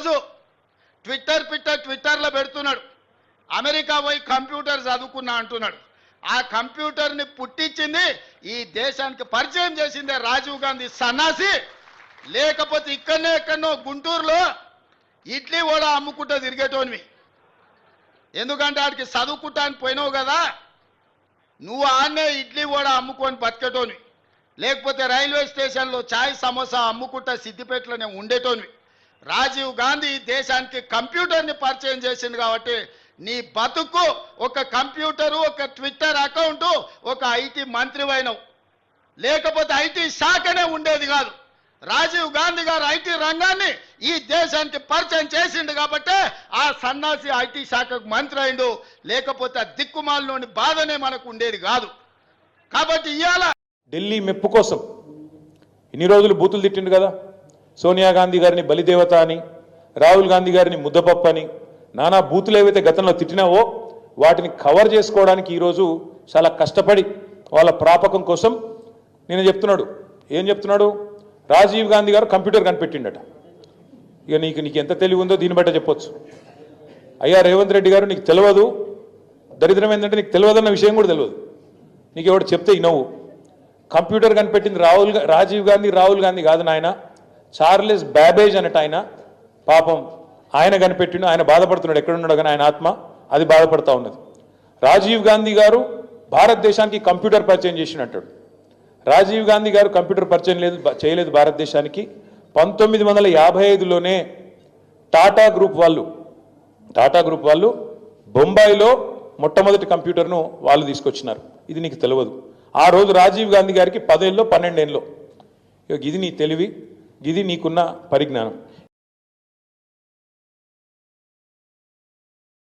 ఈరోజు ట్విట్టర్లో పెడుతున్నాడు, అమెరికా పోయి కంప్యూటర్ చదువుకున్నా అంటున్నాడు. ఆ కంప్యూటర్ని పుట్టించింది, ఈ దేశానికి పరిచయం చేసిందే రాజీవ్ గాంధీ సన్నాసి. లేకపోతే ఇక్కడనే ఎక్కడనో గుంటూరులో ఇడ్లీ కూడా అమ్ముకుంటూ తిరిగేటోనివి. ఎందుకంటే ఆడికి చదువుకుంటానికి పోయినావు కదా, నువ్వు ఆన్నే ఇడ్లీ కూడా అమ్ముకొని బతికేటోనివి. లేకపోతే రైల్వే స్టేషన్లో ఛాయ్ సమోసా అమ్ముకుంటా సిద్దిపేటలోనే ఉండేటోనివి. రాజీవ్ గాంధీ దేశానికి కంప్యూటర్ని పరిచయం చేసింది కాబట్టి నీ బతుకు ఒక కంప్యూటరు, ఒక ట్విట్టర్ అకౌంటు, ఒక ఐటీ మంత్రివైనవు. లేకపోతే ఐటీ శాఖనే ఉండేది కాదు. రాజీవ్ గాంధీ గారు ఐటీ రంగాన్ని ఈ దేశానికి పరిచయం చేసిండు కాబట్టి ఆ సన్నాసి ఐటీ శాఖకు మంత్రి అయిండు. లేకపోతే దిక్కుమాలలోని బాధనే మనకు ఉండేది కాదు. కాబట్టి ఇవాళ ఢిల్లీ మెప్పు కోసం ఇన్ని రోజులు బూతులు తిట్టిండు కదా, సోనియా గాంధీ గారిని బలిదేవత అని, రాహుల్ గాంధీ గారిని ముద్దపప్పు అని, నానా బూతులు ఏవైతే గతంలో తిట్టినావో వాటిని కవర్ చేసుకోవడానికి ఈరోజు చాలా కష్టపడి వాళ్ళ ప్రాపకం కోసం నేను చెప్తున్నాడు. ఏం చెప్తున్నాడు? రాజీవ్ గాంధీ గారు కంప్యూటర్ కనిపెట్టిండట. ఇక నీకు ఎంత తెలివి ఉందో దీన్ని బట్టే చెప్పొచ్చు. అయ్యా రేవంత్ రెడ్డి గారు, నీకు తెలియదు, దరిద్రం ఏంటంటే నీకు తెలియదన్న విషయం కూడా తెలియదు. నీకు ఎవడు చెప్తే ఇనవు. కంప్యూటర్ కనిపెట్టింది రాజీవ్ గాంధీ, రాహుల్ గాంధీ కాదు నాయన, చార్లెస్ బ్యాబేజ్ అన్నట్టు ఆయన. పాపం ఆయన కనిపెట్టిండు, ఆయన బాధపడుతున్నాడు. ఎక్కడున్నాడు కానీ ఆయన ఆత్మ అది బాధపడుతూ ఉన్నది. రాజీవ్ గాంధీ గారు భారతదేశానికి కంప్యూటర్ పరిచయం చేసినట్టు. రాజీవ్ గాంధీ గారు కంప్యూటర్ పరిచయం చేయలేదు భారతదేశానికి. 1955లోనే టాటా గ్రూప్ వాళ్ళు బొంబాయిలో మొట్టమొదటి కంప్యూటర్ను వాళ్ళు తీసుకొచ్చినారు. ఇది నీకు తెలియదు. ఆ రోజు రాజీవ్ గాంధీ గారికి 10 ఏళ్ళలో 12 ఏళ్ళలో. ఇది నీ తెలివి, ఇది నీకున్న పరిజ్ఞానం.